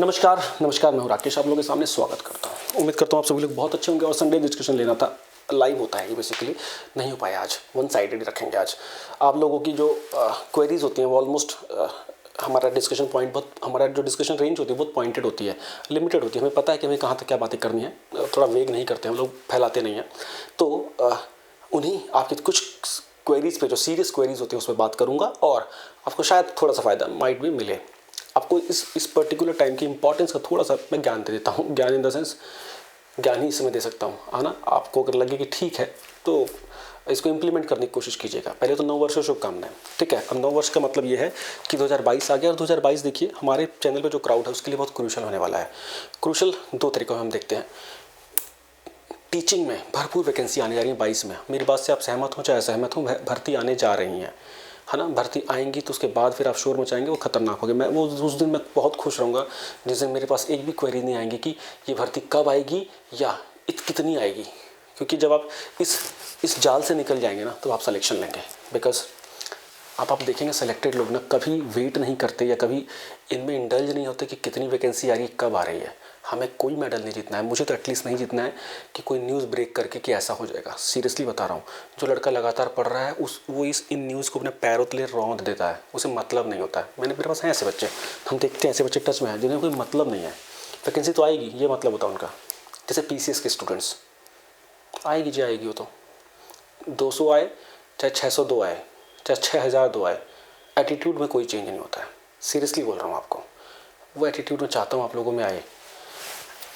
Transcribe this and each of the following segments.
नमस्कार मैं हूँ राकेश, आप लोगों के सामने स्वागत करता हूँ। उम्मीद करता हूँ आप सभी लोग बहुत अच्छे होंगे। और संडे डिस्कशन लेना था, लाइव होता है ये बेसिकली, नहीं हो पाया आज, वन साइडेड रखेंगे आज। आप लोगों की जो क्वेरीज होती हैं वो ऑलमोस्ट हमारा डिस्कशन पॉइंट बहुत, हमारा जो डिस्कशन रेंज होती है बहुत पॉइंटेड होती है, लिमिटेड होती है। हमें पता है कि हमें कहाँ तक क्या बातें करनी है, थोड़ा वेग नहीं करते हम लोग, फैलाते नहीं हैं। तो उन्हीं आपकी कुछ क्वेरीज पे, जो सीरियस क्वेरीज होती हैं उस पर बात करूँगा और आपको शायद थोड़ा सा फ़ायदा माइट भी मिले। आपको इस पर्टिकुलर टाइम की इंपॉर्टेंस का थोड़ा सा मैं ज्ञान दे देता हूँ। ज्ञान इन द सेंस ज्ञान ही इसमें दे सकता हूँ, है ना। आपको अगर लगे कि ठीक है तो इसको इम्प्लीमेंट करने की कोशिश कीजिएगा। पहले तो 9 वर्ष और शुभकामनाएं, ठीक है। अब 9 वर्ष का मतलब ये है कि 2022 आ गया और 2022 देखिए हमारे चैनल पे जो क्राउड है उसके लिए बहुत क्रूशल होने वाला है। क्रूशल 2 तरीकों में हम देखते हैं। टीचिंग में भरपूर वैकेंसी आने जा रही है 22 में। मेरी बात से आप सहमत हो चाहे असहमत हो, भर्ती आने जा रही हैं, है ना। भर्ती आएंगी तो उसके बाद फिर आप शोर मचाएंगे, वो खतरनाक होगी। मैं वो उस दिन मैं बहुत खुश रहूँगा जिस दिन मेरे पास एक भी क्वेरी नहीं आएंगी कि ये भर्ती कब आएगी या कितनी आएगी। क्योंकि जब आप इस जाल से निकल जाएंगे ना तो आप सिलेक्शन लेंगे। बिकॉज आप देखेंगे सेलेक्टेड लोग ना कभी वेट नहीं करते या कभी इनमें इंडल्ज नहीं होते कि कितनी वैकेंसी आ रही है, कब आ रही है। हमें कोई मेडल नहीं जीतना है, मुझे तो एटलीस्ट नहीं जीतना है कि कोई न्यूज़ ब्रेक करके कि ऐसा हो जाएगा। सीरियसली बता रहा हूँ, जो लड़का लगातार पढ़ रहा है वो इन न्यूज़ को अपने पैरों तले रौंद देता है, उसे मतलब नहीं होता है। मेरे पास हैं ऐसे बच्चे, हम देखते हैं ऐसे बच्चे टच में हैं जिन्हें कोई मतलब नहीं है। वैकेंसी तो आएगी ये मतलब होता है उनका। जैसे PCS के स्टूडेंट्स, आएगी जी आएगी, वो तो 200 आए चाहे 602 आए चाहे 6002 आए, एटीट्यूड में कोई चेंज नहीं होता है। सीरियसली बोल रहा हूँ आपको, वो एटीट्यूड मैं चाहता हूँ आप लोगों में आए।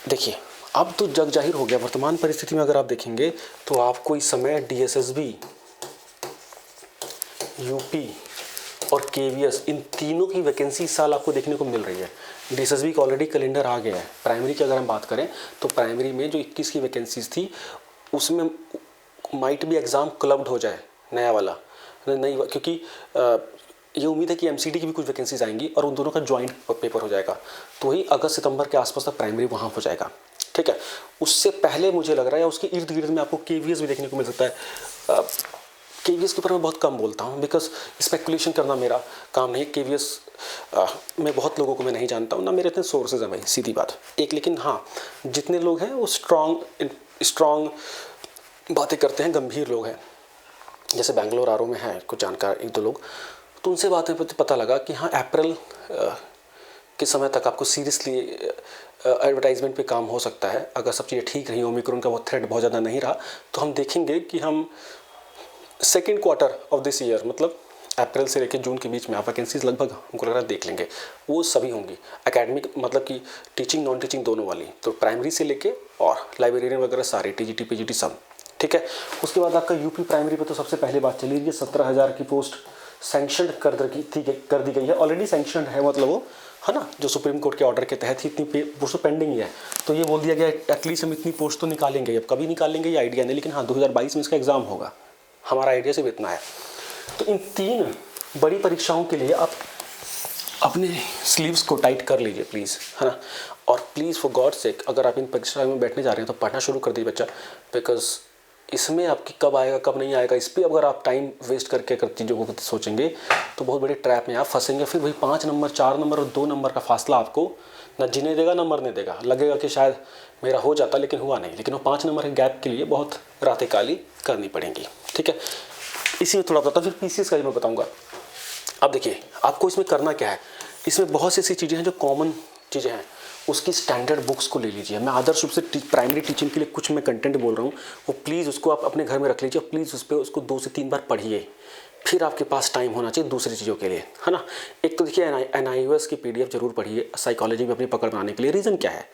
देखिए अब तो जग जाहिर हो गया। वर्तमान परिस्थिति में अगर आप देखेंगे तो आपको इस समय DSSB, UP और KVS इन तीनों की वैकेंसी इस साल आपको देखने को मिल रही है। DSSB का ऑलरेडी कैलेंडर आ गया है। प्राइमरी की अगर हम बात करें तो प्राइमरी में जो 21 की वैकेंसीज थी उसमें माइट भी एग्ज़ाम क्लब्ड हो जाए, नया वाला नहीं, क्योंकि ये उम्मीद है कि MCD की भी कुछ वैकेंसीज आएंगी और उन दोनों का ज्वाइंट पेपर हो जाएगा। तो वही अगस्त सितंबर के आसपास तक प्राइमरी वहाँ हो जाएगा, ठीक है। उससे पहले मुझे लग रहा है या उसके इर्द गिर्द में आपको KVS भी देखने को मिल सकता है। KVS के ऊपर मैं बहुत कम बोलता हूँ बिकॉज स्पेकुलेशन करना मेरा काम नहीं है। KVS मैं बहुत लोगों को मैं नहीं जानता हूँ, ना मेरे इतने सोर्सेज हैं भाई, सीधी बात एक। लेकिन हाँ, जितने लोग हैं वो स्ट्रॉन्ग बातें करते हैं, गंभीर लोग हैं। जैसे बेंगलोर RO में है कुछ जानकार 1-2 लोग, तो उनसे बातें पता लगा कि हाँ अप्रैल के समय तक आपको सीरियसली एडवर्टाइजमेंट पे काम हो सकता है। अगर सब चीज़ें ठीक रही, ओमिक्रॉन का वो थ्रेट बहुत ज़्यादा नहीं रहा, तो हम देखेंगे कि हम second quarter of this year, मतलब अप्रैल से लेकर जून के बीच में आप वैकेंसीज लगभग हमको लग रहा है देख लेंगे। वो सभी होंगी एकेडमिक, मतलब कि टीचिंग नॉन टीचिंग दोनों वाली, तो प्राइमरी से लेके और लाइब्रेरियन वगैरह सारे, TGT PGT सब, ठीक है। उसके बाद आपका UP प्राइमरी पे तो सबसे पहले बात चली रही है, 17,000 की पोस्ट सैंक्शन कर दी गई है। ऑलरेडी सैंक्शनड है, मतलब वो, है ना, जो सुप्रीम कोर्ट के ऑर्डर के तहत ही इतनी पोस्ट पेंडिंग ही है। तो ये बोल दिया गया एटलीस्ट हम इतनी पोस्ट तो निकालेंगे। अब कभी निकालेंगे ये आइडिया नहीं, लेकिन हाँ 2022 में इसका एग्ज़ाम होगा, हमारा आइडिया सिर्फ इतना है। तो इन 3 बड़ी परीक्षाओं के लिए आप अपने स्लीव्स को टाइट कर लीजिए प्लीज़, है ना। और प्लीज़ फॉर गॉड सेक, अगर आप इन परीक्षाओं में बैठने जा रहे हैं तो पढ़ना शुरू कर दीजिए बच्चा। बिकॉज इसमें आपकी कब आएगा कब नहीं आएगा, इस पर अगर आप टाइम वेस्ट करके अगर चीज़ों को सोचेंगे तो बहुत बड़े ट्रैप में आप फंसेंगे। फिर वही 5 नंबर 4 नंबर और 2 नंबर का फासला आपको ना जीने देगा ना मरने देगा। लगेगा कि शायद मेरा हो जाता, लेकिन हुआ नहीं। लेकिन वो 5 नंबर के गैप के लिए बहुत रातें काली करनी पड़ेंगी, ठीक है। इसी में थोड़ा बताता हूँ, फिर PCS का ही मैं बताऊँगा। अब देखिए आपको इसमें करना क्या है, इसमें बहुत सी ऐसी चीज़ें हैं जो कॉमन चीज़ें हैं। उसकी स्टैंडर्ड बुक्स को ले लीजिए। मैं आदर्श रूप से प्राइमरी टीचिंग के लिए कुछ मैं कंटेंट बोल रहा हूँ, वो प्लीज़ उसको आप अपने घर में रख लीजिए। प्लीज़ उस पर उसको 2 से 3 बार पढ़िए, फिर आपके पास टाइम होना चाहिए दूसरी चीज़ों के लिए, है ना। एक तो देखिए NIOS की PDF जरूर पढ़िए साइकोलॉजी में अपनी पकड़ बनाने के लिए। रीज़न क्या है,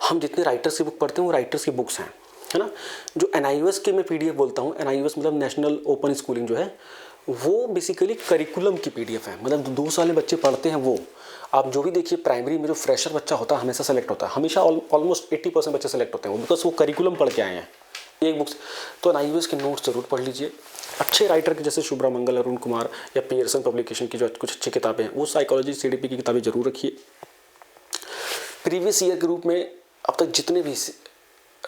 हम जितने राइटर्स की बुक पढ़ते हैं वो राइटर्स की बुक्स हैं, है ना। जो NIOS के मैं PDF बोलता हूँ, NIOS मतलब नेशनल ओपन स्कूलिंग जो है, वो बेसिकली करिकुलम की PDF है। मतलब 2 साल में बच्चे पढ़ते हैं वो। आप जो भी देखिए प्राइमरी में जो फ्रेशर बच्चा होता है हमेशा सेलेक्ट होता है, हमेशा ऑलमोस्ट 80% बच्चे सेलेक्ट होते हैं वो, बिकॉज वो करिकुलम पढ़ के आए हैं एक बुक्स। तो NIOS के नोट्स ज़रूर पढ़ लीजिए। अच्छे राइटर के जैसे शुभ्रा मंगल, अरुण कुमार या पियर्सन पब्लिकेशन की जो कुछ अच्छी किताबें हैं, वो साइकोलॉजी CDP की किताबें जरूर रखिए। प्रीवियस ईयर के रूप में अब तक जितने भी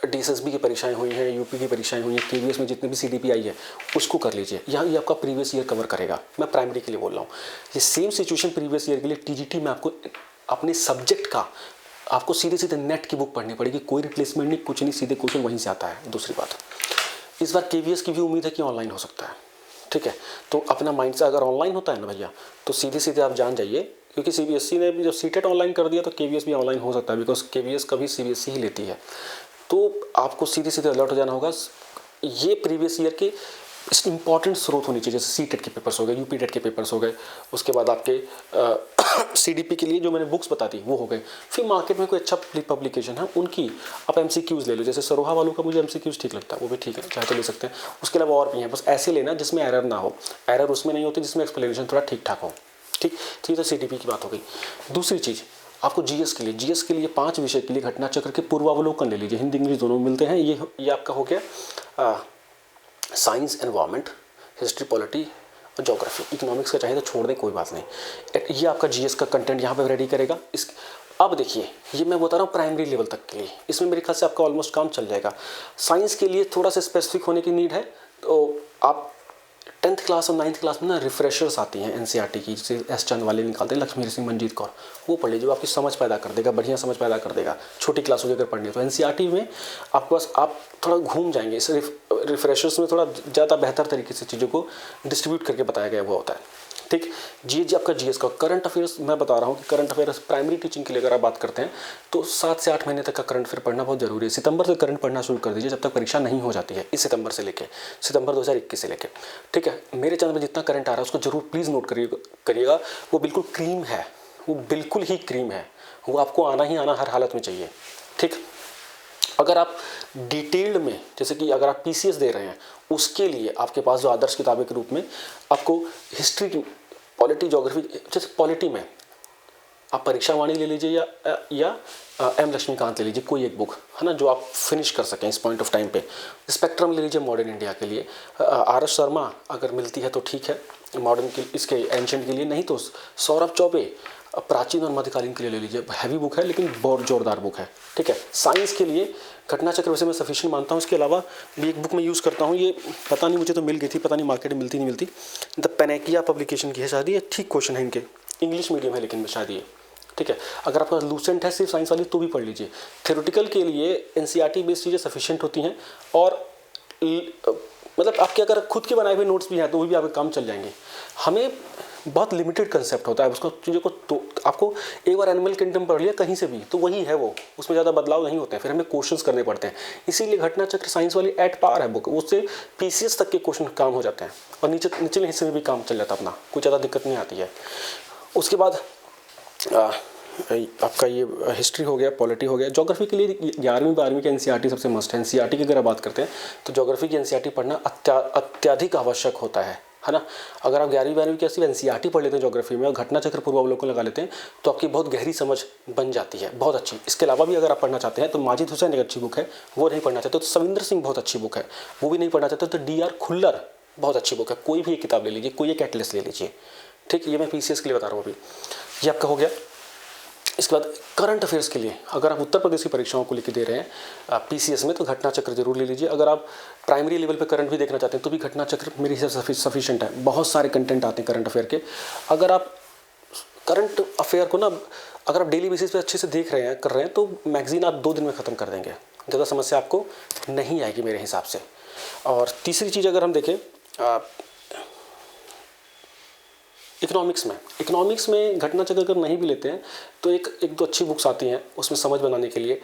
DSSB की परीक्षाएं हुई हैं, UP की परीक्षाएं हुई हैं, KVS में जितने भी CDP आई है उसको कर लीजिए। यहाँ ये आपका प्रीवियस ईयर कवर करेगा। मैं प्राइमरी के लिए बोल रहा हूँ। ये सेम सिचुएशन प्रीवियस ईयर के लिए TGT में आपको अपने सब्जेक्ट का आपको सीधे सीधे नेट की बुक पढ़नी पड़ेगी, कोई रिप्लेसमेंट नहीं, कुछ नहीं, सीधे क्वेश्चन वहीं से आता है। दूसरी बात, इस बार केवीएस की भी उम्मीद है कि ऑनलाइन हो सकता है, ठीक है। तो अपना माइंड से अगर ऑनलाइन होता है ना भैया, तो सीधे सीधे आप जान जाइए, क्योंकि सीबीएसई ने भी जब सीटेट ऑनलाइन कर दिया तो केवीएस भी ऑनलाइन हो सकता है, बिकॉज केवीएस कभी सीबीएसई ही लेती है। तो आपको सीधे सीधे अलर्ट हो जाना होगा। ये प्रीवियस ईयर के इंपॉर्टेंट स्रोत होनी चाहिए, जैसे सीटेट के पेपर्स हो गए, यूपी टेट के पेपर्स हो गए, उसके बाद आपके सीडीपी के लिए जो मैंने बुक्स बता दी वो हो गए। फिर मार्केट में कोई अच्छा पब्लिकेशन है उनकी आप एमसीक्यूज ले लो, जैसे सरोहा वालों का मुझे एमसीक्यूज ठीक लगता है, वो भी ठीक है, चाहे तो ले सकते हैं। उसके अलावा और भी हैं, बस ऐसे लेना जिसमें एरर ना हो, एरर उसमें नहीं होती जिसमें एक्सप्लेनेशन थोड़ा ठीक ठाक हो, ठीक। तो ये तो सीडीपी की बात हो गई। दूसरी चीज़ आपको जीएस के लिए 5 विषय के लिए घटना चक्र के पूर्वावलोकन ले लीजिए, हिंदी इंग्लिश दोनों मिलते हैं। ये आपका हो गया साइंस, एनवायरनमेंट, हिस्ट्री, पॉलिटी और ज्योग्राफी। इकोनॉमिक्स का चाहे तो छोड़ दें, कोई बात नहीं। ये आपका जीएस का कंटेंट यहाँ पे रेडी करेगा। अब देखिए, ये मैं बता रहा हूँ प्राइमरी लेवल तक के लिए, इसमें मेरे ख्याल से आपका ऑलमोस्ट काम चल जाएगा। साइंस के लिए थोड़ा सा स्पेसिफिक होने की नीड है, तो आप 10th क्लास और 9th क्लास में ना रिफ्रेशर्स आती हैं एनसीईआरटी की, जैसे एस चंद वाले निकालते हैं, लक्ष्मी सिंह, मंजीत कौर, वो पढ़ लीजिए, आपकी समझ पैदा कर देगा, बढ़िया समझ पैदा कर देगा। छोटी क्लासों की अगर पढ़नी है तो एनसीईआरटी में आपके पास आप थोड़ा घूम जाएंगे, इस रिफ्रेशर्स में थोड़ा ज़्यादा बेहतर तरीके से चीज़ों को डिस्ट्रीब्यूट करके बताया गया हुआ होता है, ठीक। जी आपका जीएस का करंट अफेयर्स मैं बता रहा हूँ कि करंट अफेयर्स प्राइमरी टीचिंग के लिए अगर आप बात करते हैं तो 7 से 8 महीने तक का करंट अफेयर पढ़ना बहुत जरूरी है। सितंबर से करंट पढ़ना शुरू कर दीजिए जब तक परीक्षा नहीं हो जाती है, इस सितंबर से लेके सितंबर 2021 से लेके, ठीक है। मेरे चैनल में जितना करंट आ रहा है उसको जरूर प्लीज़ नोट करिएगा। वो बिल्कुल क्रीम है, वो बिल्कुल ही क्रीम है, वो आपको आना ही आना हर हालत में चाहिए, ठीक। अगर आप डिटेल्ड में, जैसे कि अगर आप पीसीएस दे रहे हैं, उसके लिए आपके पास जो आदर्श किताबें के रूप में आपको हिस्ट्री की, पॉलिटी, ज्योग्राफी, जैसे पॉलिटी में आप परीक्षा वाणी ले लीजिए या एम लक्ष्मीकांत ले लीजिए, कोई एक बुक है ना जो आप फिनिश कर सकें इस पॉइंट ऑफ टाइम पे। स्पेक्ट्रम ले लीजिए मॉडर्न इंडिया के लिए, आर एस शर्मा अगर मिलती है तो ठीक है मॉडर्न के, इसके एंशेंट के लिए, नहीं तो सौरभ चौबे प्राचीन और मध्यकालीन के लिए ले लीजिए, हैवी बुक है लेकिन बहुत जोरदार बुक है, ठीक है। साइंस के लिए घटना चक्र वैसे मैं सफिशिएंट मानता हूँ। इसके अलावा भी एक बुक मैं यूज़ करता हूँ, ये पता नहीं मुझे तो मिल गई थी, पता नहीं मार्केट में मिलती नहीं मिलती, द पेनेकिया पब्लिकेशन की है शायद, ये ठीक क्वेश्चन है इनके, इंग्लिश मीडियम है लेकिन शायद ये, ठीक है। अगर आपका लूसेंट है सिर्फ साइंस वाली तो भी पढ़ लीजिए। थ्योरेटिकल के लिए एनसीईआरटी बेस्ड चीज़ें सफिशिएंट होती हैं, और मतलब आपके अगर खुद के बनाए हुए नोट्स भी हैं तो वो भी आपके काम चल जाएंगे। हमें बहुत लिमिटेड कंसेप्ट होता है उसको, चीज़ों को तो आपको एक बार एनिमल किंगडम पढ़ लिया कहीं से भी तो वही है वो, उसमें ज़्यादा बदलाव नहीं होते हैं, फिर हमें क्वेश्चंस करने पड़ते हैं। इसीलिए घटना चक्र साइंस वाली एट पार है बुक, उससे पीसीएस तक के क्वेश्चन काम हो जाते हैं और निचले हिस्से में भी काम चल जाता है अपना, कोई ज़्यादा दिक्कत नहीं आती है। उसके बाद आपका ये हिस्ट्री हो गया, पॉलिटी हो गया। ज्योग्राफी के लिए 11वीं 12वीं के एनसीईआरटी सबसे मस्ट है। एनसीईआरटी की अगर आप बात करते हैं तो ज्योग्राफी की एनसीईआरटी पढ़ना अत्याधिक आवश्यक होता है ना। अगर आप 11वीं 12वीं की सिर्फ एनसीईआरटी पढ़ लेते हैं ज्योग्राफी में और घटना चक्र पूर्वावलोकन लगा लेते हैं तो आपकी बहुत गहरी समझ बन जाती है, बहुत अच्छी। इसके अलावा भी अगर आप पढ़ना चाहते हैं तो माजिद हुसैन एक अच्छी बुक है, वो नहीं पढ़ना चाहते तो सविंदर सिंह बहुत अच्छी बुक है, वो भी नहीं पढ़ना चाहते तो डीआर खुल्लर बहुत अच्छी बुक है। कोई भी एक किताब ले लीजिए, कोई एक एटलस ले लीजिए, ठीक। ये मैं पीसीएस के लिए बता रहा हूँ अभी, ये आपका हो गया। इसके बाद करंट अफेयर्स के लिए अगर आप उत्तर प्रदेश की परीक्षाओं को लेकर दे रहे हैं पीसीएस में तो घटना चक्र जरूर ले लीजिए। अगर आप प्राइमरी लेवल पे करंट भी देखना चाहते हैं तो भी घटना चक्र मेरे हिसाब से सफिशिएंट है। बहुत सारे कंटेंट आते हैं करंट अफेयर के। अगर आप करंट अफेयर को ना अगर आप डेली बेसिस पे अच्छे से देख रहे हैं, कर रहे हैं, तो मैगजीन आप 2 दिन में ख़त्म कर देंगे, ज़्यादा समस्या आपको नहीं आएगी मेरे हिसाब से। और तीसरी चीज़ अगर हम देखें इकोनॉमिक्स में घटना चक्र अगर नहीं भी लेते हैं तो एक दो अच्छी बुक्स आती हैं उसमें समझ बनाने के लिए,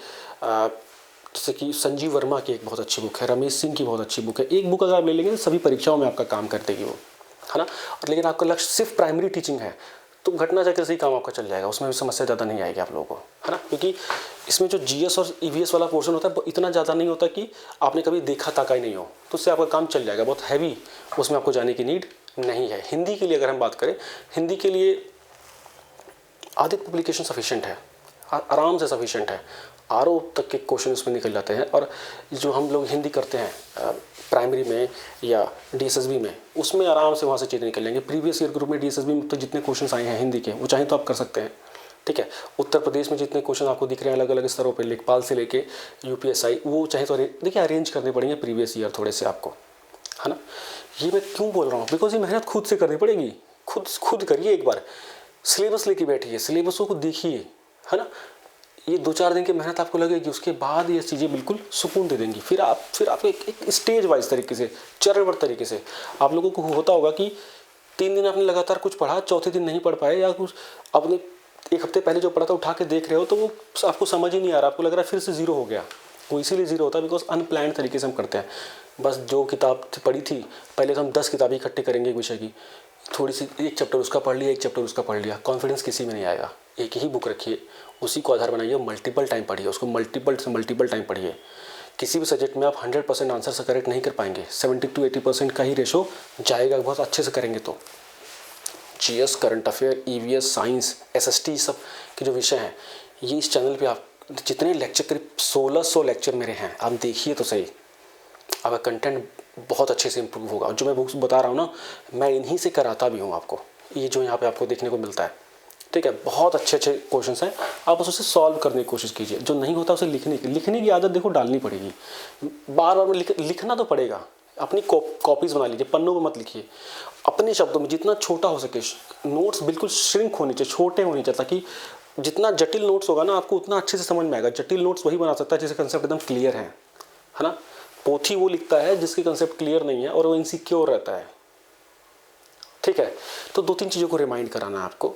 जैसे कि संजीव वर्मा की एक बहुत अच्छी बुक है, रमेश सिंह की बहुत अच्छी बुक है। एक बुक अगर आप ले लेंगे तो सभी परीक्षाओं में आपका काम कर देगी वो, है ना। और लेकिन आपका लक्ष्य सिर्फ प्राइमरी टीचिंग है तो घटना चक्र से ही काम आपका चल जाएगा, उसमें भी समस्या ज़्यादा नहीं आएगी आप लोगों को, है ना। क्योंकि इसमें जो जीएस और ईवीएस वाला पोर्शन होता है वो इतना ज़्यादा नहीं होता कि आपने कभी देखा ताका ही नहीं हो, तो उससे आपका काम चल जाएगा। बहुत हैवी उसमें आपको जाने की नीड नहीं है। हिंदी के लिए अगर हम बात करें, हिंदी के लिए आदित्य पब्लिकेशन सफिशिएंट है, आराम से सफिशिएंट है, आरओ तक के क्वेश्चन उसमें निकल जाते हैं। और जो हम लोग हिंदी करते हैं प्राइमरी में या डीएसएसबी में, उसमें आराम से वहाँ से चीज़ें निकल जाएंगी। प्रीवियस ईयर ग्रुप में डीएसएसबी में तो जितने क्वेश्चन आए हैं हिंदी के वो चाहे तो आप कर सकते हैं, ठीक है। उत्तर प्रदेश में जितने क्वेश्चन आपको दिख रहे हैं अलग अलग स्तरों पर, लेखपाल से लेके यूपीएसआई, वो चाहे तो देखिए अरेंज करने पड़ेंगे प्रीवियस ईयर थोड़े से आपको, है ना। ये मैं क्यों बोल रहा हूँ, बिकॉज ये मेहनत खुद से करनी पड़ेगी। खुद करिए, एक बार सिलेबस लेके बैठिए, सिलेबसों को देखिए, है ना। ये 2-4 दिन की मेहनत आपको लगेगी, उसके बाद ये चीज़ें बिल्कुल सुकून दे देंगी। फिर आप एक स्टेज वाइज तरीके से, चरणबद्ध तरीके से आप लोगों को होता होगा कि 3 दिन आपने लगातार कुछ पढ़ा, चौथे दिन नहीं पढ़ पाए, या कुछ आपने 1 हफ्ते पहले जो पढ़ा था उठा के देख रहे हो तो वो आपको समझ ही नहीं आ रहा, आपको लग रहा है फिर से ज़ीरो हो गया। वो इसीलिए ज़ीरो होता है बिकॉज अनप्लान्ड तरीके से हम करते हैं। बस जो किताब पढ़ी थी, पहले तो हम 10 किताबें इकट्ठी करेंगे एक विषय की, थोड़ी सी एक चैप्टर उसका पढ़ लिया, एक चैप्टर उसका पढ़ लिया, कॉन्फिडेंस किसी में नहीं आएगा। एक ही बुक रखिए, उसी को आधार बनाइए, मल्टीपल टाइम पढ़िए, उसको मल्टीपल टाइम पढ़िए। किसी भी सब्जेक्ट में आप 100% आंसर से करेक्ट नहीं कर पाएंगे, 70-80% का ही रेशो जाएगा बहुत अच्छे से करेंगे तो। GS, current affair, EVS, science, SST सब के जो विषय हैं, ये इस चैनल पे आप जितने लेक्चर, करीब 1600 लेक्चर मेरे हैं, आप देखिए तो सही, आपका कंटेंट बहुत अच्छे से इम्प्रूव होगा। जो मैं बुक्स बता रहा हूँ ना, मैं इन्हीं से कराता भी हूँ आपको, ये जो यहाँ पे आपको देखने को मिलता है, ठीक है। बहुत अच्छे क्वेश्चंस हैं, आप उसे सॉल्व करने की कोशिश कीजिए। जो नहीं होता उसे लिखने की आदत देखो डालनी पड़ेगी, बार बार लिखना तो पड़ेगा। अपनी कॉपीज़ बना लीजिए, पन्नों में मत लिखिए, अपने शब्दों में जितना छोटा हो सके। नोट्स बिल्कुल श्रिंक होने चाहिए, छोटे होने चाहिए, ताकि जितना जटिल नोट्स होगा ना आपको उतना अच्छे से समझ में आएगा। जटिल नोट्स वही बना सकता है जिसके कंसेप्ट एकदम क्लियर है ना। पोथी वो लिखता है जिसके कंसेप्ट क्लियर नहीं है और वो इनसिक्योर रहता है, ठीक है। तो 2-3 चीज़ों को रिमाइंड कराना है आपको।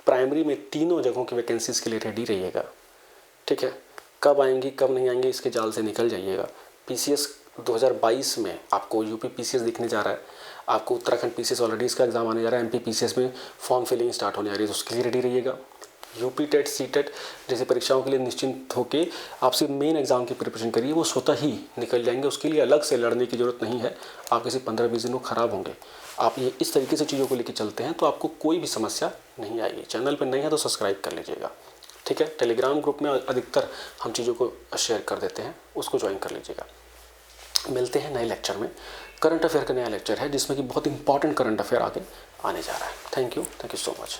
प्राइमरी में तीनों जगहों की वैकेंसीज़ के लिए रेडी रहिएगा, ठीक है। कब आएंगी कब नहीं आएंगी इसके जाल से निकल जाइएगा। पीसीएस 2022 में आपको यूपी पीसीएस दिखने जा रहा है, आपको उत्तराखंड पीसीएस ऑलरेडी इसका एग्जाम आने जा रहा है, एमपी पीसीएस में फॉर्म फिलिंग स्टार्ट होने जा रही है, तो उसके लिए रेडी रहिएगा। यूपी टेट, सी टेट जैसे परीक्षाओं के लिए निश्चिंत होकर आपसे मेन एग्जाम की प्रिपरेशन करिए, वो स्वतः ही निकल जाएंगे। उसके लिए अलग से लड़ने की ज़रूरत नहीं है। आप किसी 15-20 दिनों ख़राब होंगे, आप ये इस तरीके से चीज़ों को लेकर चलते हैं तो आपको कोई भी समस्या नहीं आएगी। चैनल पर नहीं है तो सब्सक्राइब कर लीजिएगा, ठीक है। टेलीग्राम ग्रुप में अधिकतर हम चीज़ों को शेयर कर देते हैं, उसको ज्वाइन कर लीजिएगा। मिलते हैं नए लेक्चर में। करंट अफेयर का नया लेक्चर है जिसमें कि बहुत इंपॉर्टेंट करंट अफेयर आगे आने जा रहा है। Thank you so much.